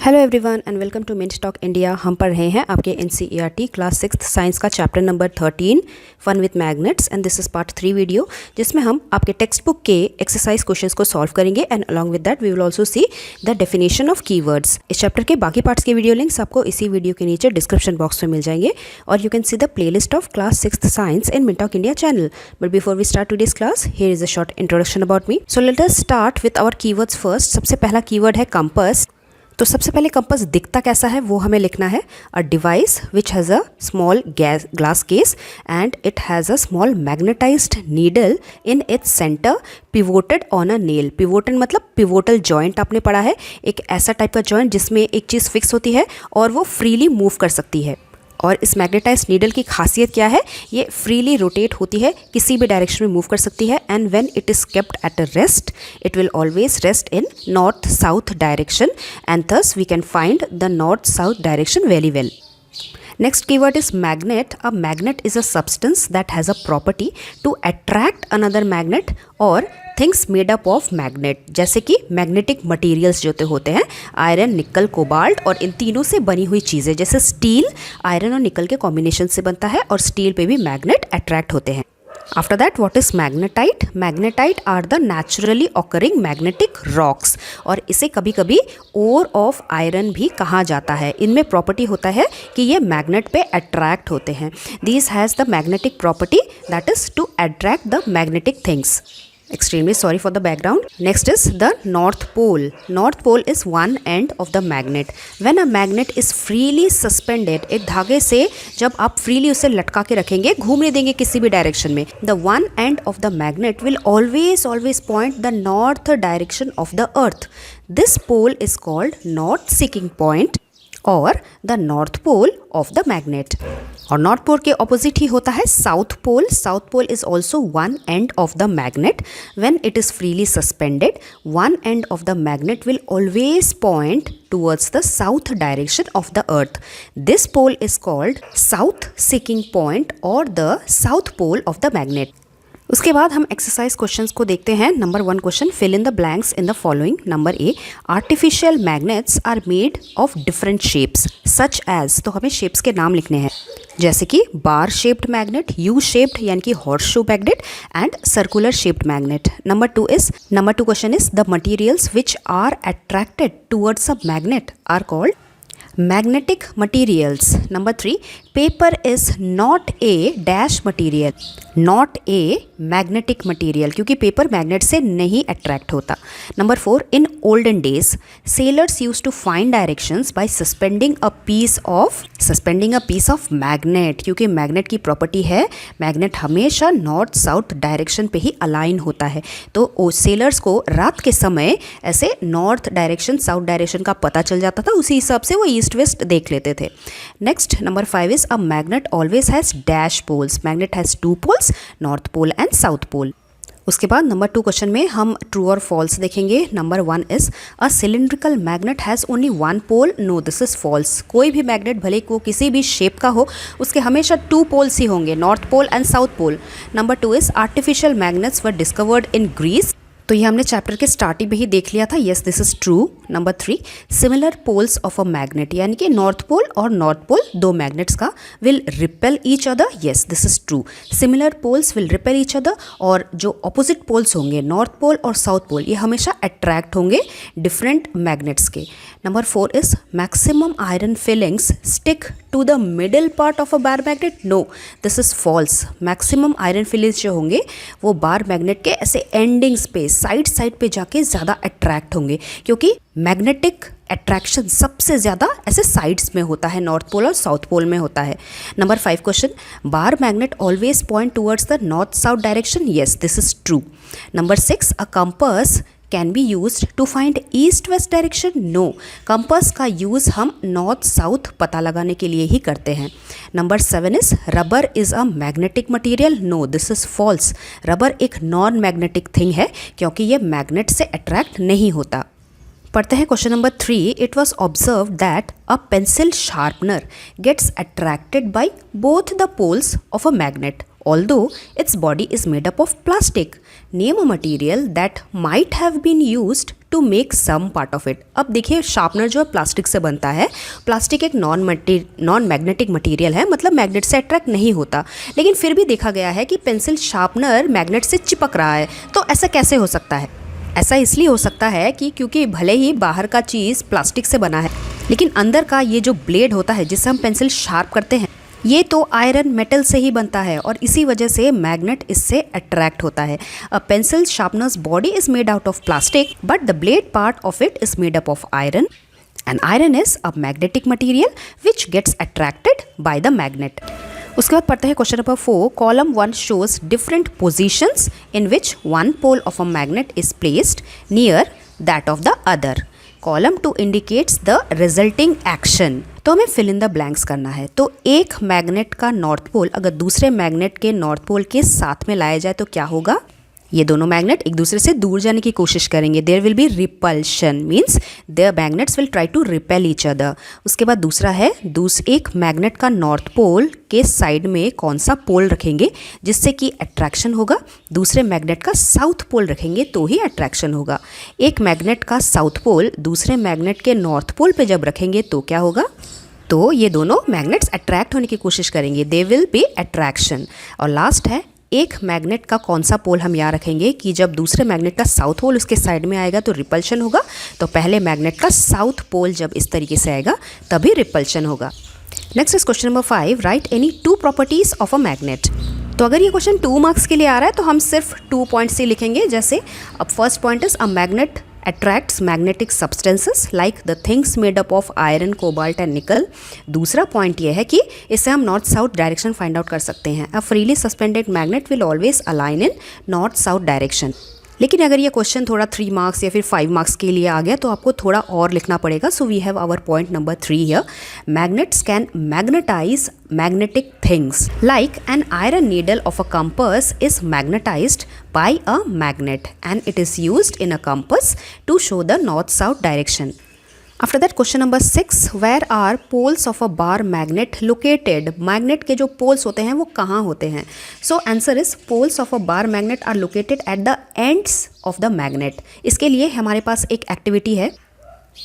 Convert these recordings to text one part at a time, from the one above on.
Hello everyone and welcome to mint talk India. हम पढ़ रहे हैं आपके एनसीईआरटी क्लास 6 साइंस का chapter number 13 fun with magnets and this is part 3 video, जिसमें हम आपके टेक्स्ट बुक के एक्सरसाइज क्वेश्चंस को सॉल्व करेंगे and along with that we will also see the definition of keywords. इस चैप्टर के बाकी पार्ट्स के वीडियो लिंक्स आपको इसी वीडियो के नीचे डिस्क्रिप्शन बॉक्स में मिल जाएंगे और you can see the playlist of class 6 science in mint talk India channel. But before we start today's class, here is a short introduction about me. So let us start with our keywords first. सबसे पहला keyword है compass. तो सबसे पहले compass दिखता कैसा है वो हमें लिखना है। A device which has a small glass case and it has a small magnetised needle in its centre pivoted on a nail. Pivoted मतलब पिवोटल जॉइंट आपने पढ़ा है, एक ऐसा टाइप का जॉइंट जिसमें एक चीज़ फिक्स होती है और वो फ्रीली मूव कर सकती है। और इस मैग्नेटाइज्ड नीडल की खासियत क्या है, ये फ्रीली रोटेट होती है, किसी भी डायरेक्शन में मूव कर सकती है and when it is kept at a rest it will always rest in north south direction and thus we can find the north south direction very well. Next keyword is magnet. A magnet is a substance that has a property to attract another magnet or things made up of magnet। जैसे कि magnetic materials जो होते हैं iron, निकल, cobalt और इन तीनों से बनी हुई चीज़ें, जैसे स्टील आयरन और निकल के कॉम्बिनेशन से बनता है और स्टील पे भी मैग्नेट अट्रैक्ट होते हैं। After that, what is magnetite? Magnetite are the naturally occurring magnetic rocks और इसे कभी कभी ओर ऑफ आयरन भी कहा जाता है। इनमें प्रॉपर्टी होता है कि ये मैग्नेट पे अट्रैक्ट होते हैं। These has the magnetic property that is to attract the magnetic things. Extremely sorry for the background. Next is the North Pole. North Pole is one end of the magnet. When a magnet is freely suspended, एक धागे से जब आप freely उसे लटका के रखेंगे, घूमने देंगे किसी भी डायरेक्शन में, the one end of the magnet will always point the north direction of the earth. This pole is called north seeking point और the north pole of the magnet. और नॉर्थ पोल के opposite ही होता है south pole. South pole is also one end of the magnet. When it is freely suspended, one end of the magnet will always point towards the south direction of the earth. This pole is called south seeking point or the south pole of the magnet. उसके बाद हम exercise क्वेश्चंस को देखते हैं। Number 1 question, fill in the blanks in the following. Number A, artificial magnets are made of different shapes such as, तो हमें shapes के नाम लिखने हैं, जैसे कि bar shaped magnet, U shaped यानी कि horseshoe magnet and circular shaped magnet. Number 2 question is the materials which are attracted towards a magnet are called magnetic materials. Number 3, paper is not a dash material, not a magnetic material, क्योंकि paper magnet से नहीं attract होता। Number 4, in olden days sailors used to find directions by suspending a piece of magnet, क्योंकि magnet की property है magnet हमेशा north south direction पे ही align होता है, तो सेलर्स को रात के समय ऐसे नॉर्थ डायरेक्शन साउथ डायरेक्शन का पता चल जाता था, उसी हिसाब से वो ईस्ट वेस्ट देख लेते थे। Next number 5 is a magnet always has dash poles. Magnet has 2 poles, north pole and south pole. उसके बाद नंबर 2 क्वेश्चन में हम ट्रू और फॉल्स देखेंगे। Number 1 is a cylindrical magnet has only 1 pole. No, this is false. कोई भी magnet भले को किसी भी शेप का हो, उसके हमेशा 2 पोल्स ही होंगे, north pole and south pole. Number 2 is artificial magnets were discovered in Greece. तो ये हमने चैप्टर के स्टार्टिंग में ही देख लिया था। Yes, this is true. Number 3, similar poles of a magnet, यानी कि नॉर्थ पोल और नॉर्थ पोल दो मैग्नेट्स का will repel each other. Yes, this is true. Similar poles will repel each other और जो ऑपोजिट पोल्स होंगे नॉर्थ पोल और south pole, ये हमेशा अट्रैक्ट होंगे डिफरेंट मैग्नेट्स के। Number 4 is maximum iron filings stick to the middle part of a bar magnet. No, this is false. Maximum iron filings जो होंगे वो बार मैग्नेट के ऐसे एंडिंग्स पे साइड पे जाके ज़्यादा अट्रैक्ट होंगे, क्योंकि मैग्नेटिक अट्रैक्शन सबसे ज़्यादा ऐसे साइड्स में होता है, नॉर्थ पोल और साउथ पोल में होता है। Number 5 question, bar magnet always point towards the north south direction. Yes, this is true. Number 6, a compass can be used to find east west direction. No, compass का use हम north south पता लगाने के लिए ही करते हैं। Number 7 is rubber is a magnetic material. No, this is false. Rubber एक नॉन मैग्नेटिक थिंग है, क्योंकि ये मैग्नेट से अट्रैक्ट नहीं होता। पढ़ते हैं question number 3, it was observe that a pencil sharpener gets attracted by both the poles of a magnet although its body is made up of plastic. Name a material that might have been used to make some part of it. अब देखिए sharpener जो है plastic से बनता है। Plastic एक non magnetic material है, मतलब मैग्नेट से अट्रैक्ट नहीं होता, लेकिन फिर भी देखा गया है कि पेंसिल शार्पनर मैग्नेट से चिपक रहा है। तो ऐसा कैसे हो सकता है? ऐसा इसलिए हो सकता है कि क्योंकि भले ही बाहर का चीज़ प्लास्टिक से बना है, लेकिन अंदर का ये जो ब्लेड होता है जिससे हम पेंसिल शार्प करते हैं, ये तो आयरन मेटल से ही बनता है और इसी वजह से मैग्नेट इससे अट्रैक्ट होता है। A pencil sharpener's body is made out of plastic but the blade part of it is made up of iron and iron is a magnetic material which gets attracted by the magnet. उसके बाद पढ़ते हैं question number 4। Column 1 shows different positions in which one pole of a magnet is placed near that of the other. Column 2 indicates the resulting action. तो हमें fill in the blanks करना है। तो एक मैग्नेट का नॉर्थ पोल अगर दूसरे magnet के नॉर्थ पोल के साथ में लाया जाए तो क्या होगा? ये दोनों मैग्नेट एक दूसरे से दूर जाने की कोशिश करेंगे। There will be repulsion, means their magnets will try to repel each other. उसके बाद दूसरा है, एक मैग्नेट का नॉर्थ पोल के साइड में कौन सा पोल रखेंगे जिससे कि अट्रैक्शन होगा? दूसरे मैग्नेट का साउथ पोल रखेंगे तो ही अट्रैक्शन होगा। एक मैग्नेट का साउथ पोल दूसरे मैग्नेट के नॉर्थ पोल पे जब रखेंगे तो क्या होगा? तो ये दोनों मैग्नेट्स अट्रैक्ट होने की कोशिश करेंगे, दे विल बी अट्रैक्शन। और लास्ट है, एक मैग्नेट का कौन सा पोल हम यहाँ रखेंगे कि जब दूसरे मैग्नेट का साउथ पोल उसके साइड में आएगा तो रिपल्शन होगा। तो पहले मैग्नेट का साउथ पोल जब इस तरीके से आएगा तभी रिपल्शन होगा। Next is question number 5। Right any 2 properties of a magnet. तो अगर ये क्वेश्चन 2 मार्क्स के लिए आ रहा है तो हम सिर्फ 2 पॉइंट्स ही लिखेंगे। जैसे अब first point is a magnet attracts magnetic substances like the things made up of iron, cobalt and nickel। दूसरा पॉइंट ये है कि इससे हम north south direction find out कर सकते हैं। अ freely suspended magnet will always align in north south direction. लेकिन अगर ये क्वेश्चन थोड़ा 3 मार्क्स या फिर 5 मार्क्स के लिए आ गया तो आपको थोड़ा और लिखना पड़ेगा। So we have our point number 3 here. Magnets can magnetise magnetic things like an iron needle of a compass is magnetized by a magnet and it is used in a compass to show the north south direction। After that question number 6, where are poles of a bar magnet located? Magnet के जो poles होते हैं वो कहाँ होते हैं? So answer is poles of a bar magnet are located at the ends of the magnet। इसके लिए हमारे पास एक एक्टिविटी है।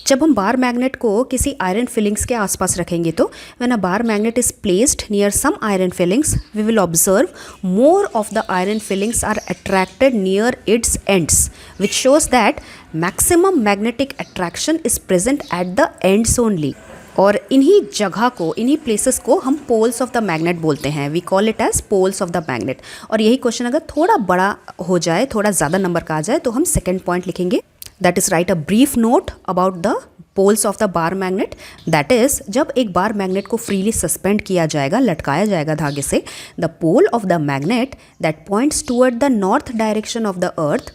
जब हम बार मैग्नेट को किसी आयरन फिलिंग्स के आसपास रखेंगे तो when a bar magnet is placed near some iron filings we will observe more of the iron filings are attracted near its ends which shows that maximum magnetic attraction is present at the ends only. और इन्हीं जगह को, इन्हीं places को हम poles of the magnet बोलते हैं। We call it as poles of the magnet. और यही क्वेश्चन अगर थोड़ा बड़ा हो जाए, थोड़ा ज़्यादा नंबर का आ जाए तो हम सेकेंड पॉइंट लिखेंगे। That is write a brief note about the poles of the bar magnet। That is जब एक बार मैग्नेट को फ्रीली सस्पेंड किया जाएगा, लटकाया जाएगा धागे से, the pole of the magnet that points toward the north direction of the earth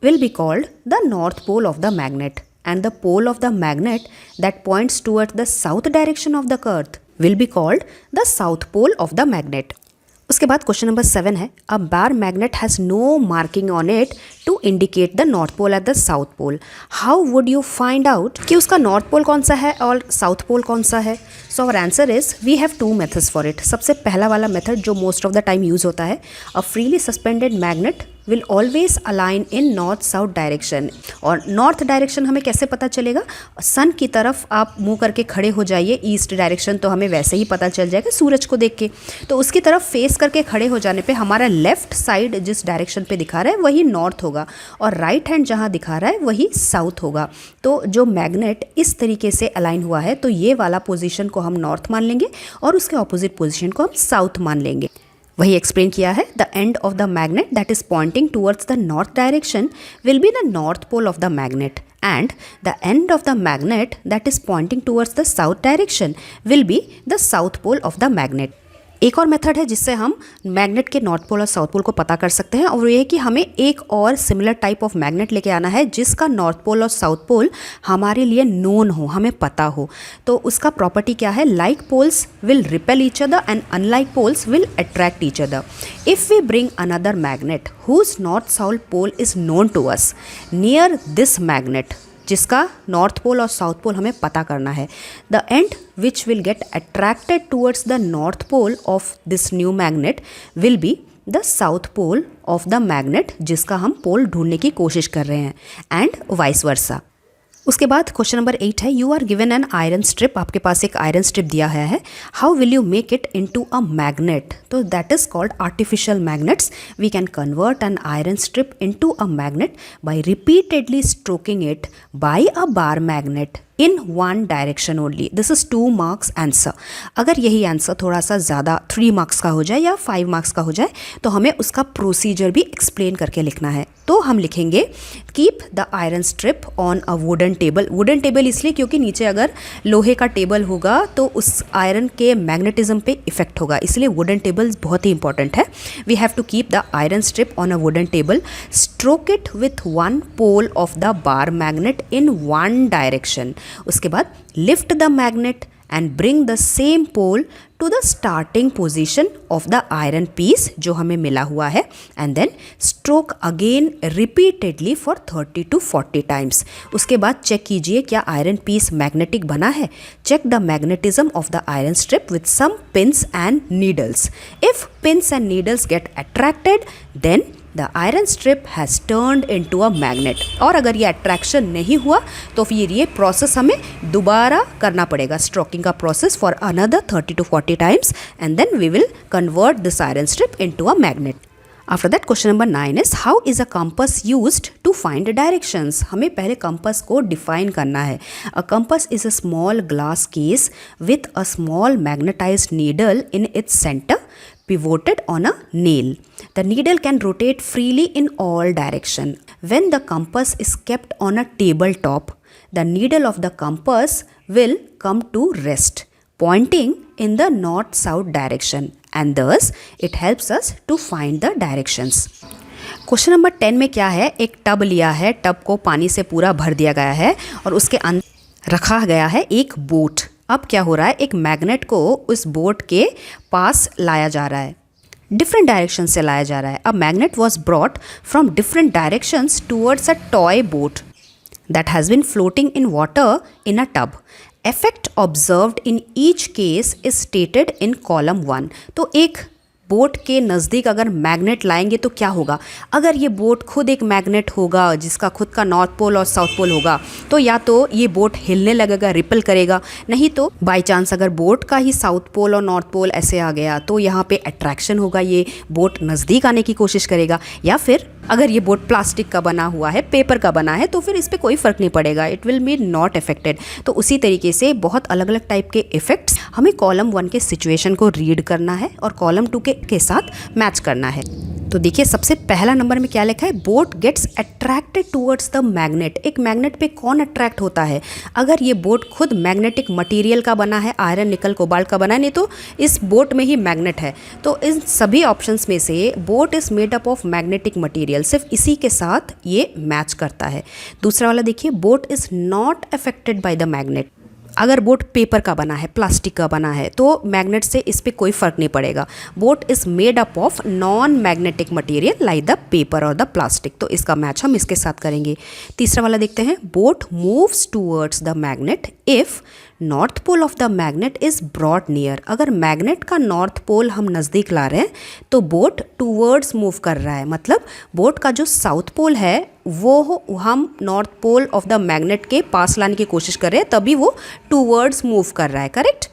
will be called the north pole of the magnet and the pole of the magnet that points toward the south direction of the earth will be called the south pole of the magnet। उसके बाद question number 7 है, a bar magnet has no marking on it to indicate the north pole at the south pole. How would you find out कि उसका north pole कौन सा है और south पोल कौन सा है? So our answer is we have 2 methods for it. सबसे पहला वाला मेथड जो most of the time use होता है, a freely suspended magnet will always align in north south direction. और नॉर्थ डायरेक्शन हमें कैसे पता चलेगा? सन की तरफ आप मुंह करके खड़े हो जाइए ईस्ट डायरेक्शन, तो हमें वैसे ही पता चल जाएगा सूरज को देख के। तो उसकी तरफ फेस करके खड़े हो जाने पे हमारा लेफ्ट साइड जिस डायरेक्शन पे दिखा रहा है वही नॉर्थ होगा और राइट हैंड जहाँ दिखा रहा है वही साउथ होगा। तो जो मैग्नेट इस तरीके से अलाइन हुआ है तो ये वाला पोजीशन को हम नॉर्थ मान लेंगे और उसके ऑपोजिट पोजीशन को हम साउथ मान लेंगे। वही एक्सप्लेन किया है, the end of the magnet that is pointing towards the north direction will be the north pole of the magnet and the end of the magnet that is pointing towards the south direction will be the south pole of the magnet. एक और method है जिससे हम magnet के north pole और south पोल को पता कर सकते हैं और ये है कि हमें एक और सिमिलर टाइप ऑफ मैग्नेट लेके आना है जिसका नॉर्थ पोल और साउथ पोल हमारे लिए नोन हो, हमें पता हो। तो उसका प्रॉपर्टी क्या है? Like poles will repel each other and unlike poles will attract each other. If we bring another magnet whose north south pole is known to us near this magnet, जिसका north pole और south pole हमें पता करना है, the end which will get attracted towards the north pole of this new magnet will be the south pole of the magnet जिसका हम पोल ढूंढने की कोशिश कर रहे हैं, एंड वाइस वर्सा। उसके बाद क्वेश्चन नंबर 8 है, you are given an iron strip, आपके पास एक आयरन स्ट्रिप दिया है, how will you make it into a magnet. तो that is called artificial magnets. We can convert an iron strip into a magnet by repeatedly stroking it by a bar magnet in one direction only. This is 2 marks answer. अगर यही answer थोड़ा सा ज़्यादा 3 marks का हो जाए या 5 marks का हो जाए तो हमें उसका प्रोसीजर भी एक्सप्लेन करके लिखना है। तो हम लिखेंगे keep the iron strip on a wooden table. Wooden table इसलिए क्योंकि नीचे अगर लोहे का टेबल होगा तो उस आयरन के मैग्नेटिज्म पे इफेक्ट होगा, इसलिए वुडन टेबल बहुत ही इंपॉर्टेंट है। We have to keep the iron strip on a wooden table, stroke it with one pole of the bar magnet in one direction. उसके बाद lift the magnet and bring the same pole to the starting position of the iron piece जो हमें मिला हुआ है, and then stroke again repeatedly for 30 to 40 times. उसके बाद check कीजिए क्या आयरन पीस मैग्नेटिक बना है। Check the magnetism of the iron strip with some pins and needles. If pins and needles get attracted then the iron strip has turned into a magnet. और अगर ये attraction नहीं हुआ तो फिर ये प्रोसेस हमें दोबारा करना पड़ेगा, स्ट्रोकिंग का process for another 30 to 40 times, and then we will convert this iron strip into a magnet. After that question number 9 is how is a compass used to find directions. हमें पहले compass को define करना है। A compass is a small glass case with a small magnetised needle in its centre pivoted on a nail. The needle can rotate freely in all direction. When the compass is kept on a tabletop, the needle of the compass will come to rest, pointing in the north-south direction, and thus it helps us to find the directions. Question number 10 में क्या है, एक tub लिया है, tub को पानी से पूरा भर दिया गया है और उसके अंदर रखा गया है एक बोट। अब क्या हो रहा है, एक मैग्नेट को उस बोट के पास लाया जा रहा है, डिफरेंट डायरेक्शन से लाया जा रहा है। A magnet was brought from different directions towards a toy boat that has been floating in water in a tub. Effect observed in each case is stated in column 1। तो एक boat के नज़दीक अगर मैग्नेट लाएंगे तो क्या होगा, अगर ये बोट खुद एक मैग्नेट होगा जिसका खुद का नॉर्थ पोल और साउथ पोल होगा तो या तो ये बोट हिलने लगेगा, रिपल करेगा, नहीं तो बाय चांस अगर बोट का ही साउथ पोल और नॉर्थ पोल ऐसे आ गया तो यहाँ पे अट्रैक्शन होगा, ये बोट नज़दीक आने की कोशिश करेगा। या फिर अगर ये बोट प्लास्टिक का बना हुआ है, पेपर का बना है, तो फिर इस पर कोई फ़र्क नहीं पड़ेगा, it will be not affected. तो उसी तरीके से बहुत अलग अलग टाइप के इफ़ेक्ट्स हमें कॉलम 1 के सिचुएशन को रीड करना है और कॉलम 2 के साथ मैच करना है। तो देखिए सबसे पहला नंबर में क्या लिखा है, boat gets attracted towards the magnet. एक मैग्नेट पे कौन अट्रैक्ट होता है, अगर ये बोट खुद मैग्नेटिक मटेरियल का बना है, आयरन निकल कोबाल्ट का बना है, नहीं तो इस बोट में ही मैग्नेट है। तो इन सभी ऑप्शंस में से boat is made up of magnetic material, सिर्फ इसी के साथ ये मैच करता है। दूसरा वाला देखिए, boat is not affected by the magnet. अगर बोट पेपर का बना है, प्लास्टिक का बना है, तो मैग्नेट से इस पर कोई फ़र्क नहीं पड़ेगा। Boat is made up of non magnetic material like the paper और द प्लास्टिक, तो इसका मैच हम इसके साथ करेंगे। तीसरा वाला देखते हैं, boat moves towards the magnet if north pole of the magnet is brought near. अगर मैग्नेट का नॉर्थ पोल हम नज़दीक ला रहे हैं तो बोट टूवर्ड्स मूव कर रहा है, मतलब बोट का जो साउथ पोल है वो हम north pole of the magnet के पास लाने की कोशिश कर रहे हैं, तभी वो टूवर्ड्स मूव कर रहा है, करेक्ट।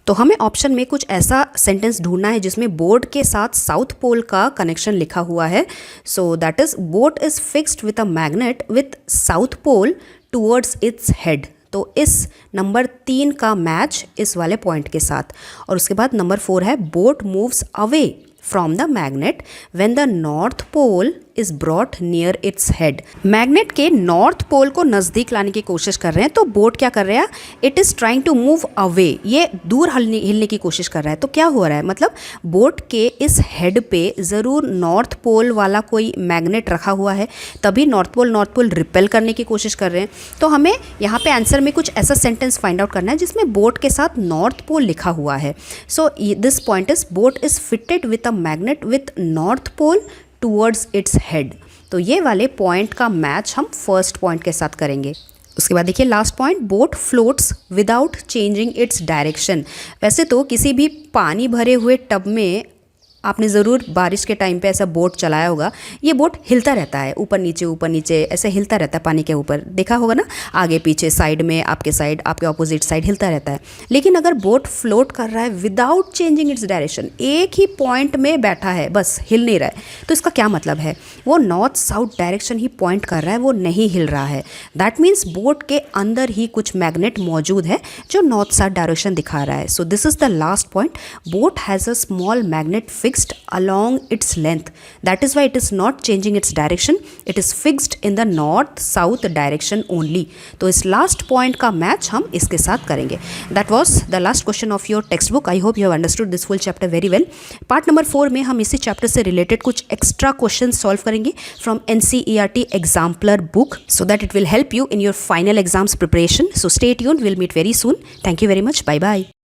तो हमें ऑप्शन में कुछ ऐसा सेंटेंस ढूंढना है जिसमें बोट के साथ साउथ पोल का कनेक्शन लिखा हुआ है। So that is boat is fixed with a magnet with south pole towards its head. तो इस नंबर 3 का मैच इस वाले पॉइंट के साथ। और उसके बाद नंबर 4 है, boat moves away from the magnet when the north pole is brought near its head. Magnet के नॉर्थ पोल को नज़दीक लाने की कोशिश कर रहे हैं, तो बोट क्या कर रहा है, it is trying to move away, ये दूर हिलने की कोशिश कर रहा है। तो क्या हो रहा है, मतलब बोट के इस हेड पे ज़रूर नॉर्थ पोल वाला कोई मैग्नेट रखा हुआ है, तभी नॉर्थ पोल रिपेल करने की कोशिश कर रहे हैं। तो हमें यहाँ पे आंसर में कुछ ऐसा सेंटेंस फाइंड आउट करना है जिसमें बोट के साथ नॉर्थ पोल लिखा हुआ है। So this point is boat is fitted with a magnet with north pole towards its head. तो ये वाले पॉइंट का मैच हम फर्स्ट पॉइंट के साथ करेंगे। उसके बाद देखिए last point, boat floats without changing its direction. वैसे तो किसी भी पानी भरे हुए टब में आपने ज़रूर बारिश के टाइम पे ऐसा बोट चलाया होगा। ये बोट हिलता रहता है, ऊपर नीचे ऐसे हिलता रहता है पानी के ऊपर, देखा होगा ना, आगे पीछे साइड में, आपके साइड, आपके ऑपोजिट साइड हिलता रहता है। लेकिन अगर बोट फ्लोट कर रहा है विदाउट चेंजिंग इट्स डायरेक्शन, एक ही पॉइंट में बैठा है, बस हिल नहीं रहा है, तो इसका क्या मतलब है? वो नॉर्थ साउथ डायरेक्शन ही पॉइंट कर रहा है, वो नहीं हिल रहा है। दैट मीन्स बोट के अंदर ही कुछ मैग्नेट मौजूद है जो नॉर्थ साउथ डायरेक्शन दिखा रहा है। So this is the last point. Boat has a small magnet fixed along its length. That is why it is not changing its direction. It is fixed in the north south direction only. तो इस last point का match हम इसके साथ करेंगे। That was the last question of your textbook. I hope you have understood this full chapter very well. Part number 4 में हम इसी चैप्टर से रिलेटेड कुछ एक्स्ट्रा क्वेश्चन सॉल्व करेंगे from NCERT exemplar book, so that it will help you in your final exams preparation. So stay tuned. We'll meet very soon. Thank you very much. Bye bye.